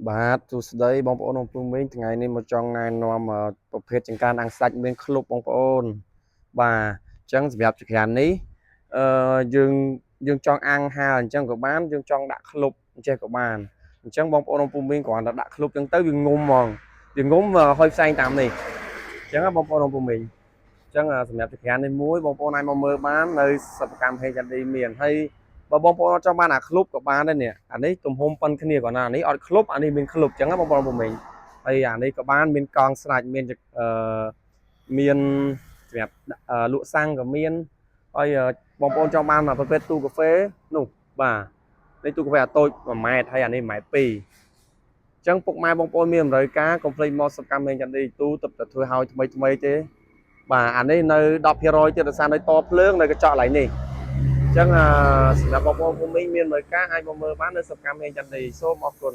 បាទសួស្តីបងប្អូនបងប្អូនវិញថ្ងៃនេះមកចង់ណែនាំប្រភេទចង្កានអាំងសាច់មានឃ្លុបបងប្អូនបាទអញ្ចឹងសម្រាប់ចង្កាននេះអឺយើងចង់អាំងហាលអញ្ចឹងក៏បានយើងចង់ដាក់ឃ្លុបអញ្ចេះក៏បានអញ្ចឹងបងប្អូនបងប្អូនវិញគ្រាន់តែដាក់ឃ្លុបអញ្ចឹងទៅវាងុំហ្មងវាងុំហុយផ្សែងតាមនេះអញ្ចឹងបងប្អូនបងប្អូនវិញអញ្ចឹងសម្រាប់ចង្កាននេះមួយបងប្អូនអាចមកមើលបាននៅសិប្បកម្មហេចាន់ឌីមានហើយបើបងប្អូនអត់ចង់បានអាឃ្លុបក៏បានដែរនេះអានេះទំហំប៉ុនគ្នាក៏ណាអានេះអត់ឃ្លុបអានេះមានឃ្លុបអញ្ចឹងបងប្អូនបងប្អូនហើយអានេះក៏បានមានកងស្រាច់មានមានសម្រាប់លក់សាំងក៏មានហើយបងប្អូនចង់បានប្រភេទទូកាហ្វេនោះបាទនេះទូកាហ្វេអាតូច1ម៉ែត្រហើយអានេះ1ម៉ែត្រ2អញ្ចឹងពុកម៉ែបងប្អូនមានតម្រូវការកុំភ្លេចមកសកម្មហេចាន់ឌីទូទឹកតែធ្វើឲ្យថ្មីទេបាទអានេះនៅ10%ទៀតដោយសារនៅតភ្លើងនៅកញ្ចក់កន្លែងនេះអញ្ចឹងសម្រាប់បងប្អូនភូមិមានមើលការអាចមកមើលបាននៅសកម្មហេចាន់ឌីសូមអរគុណ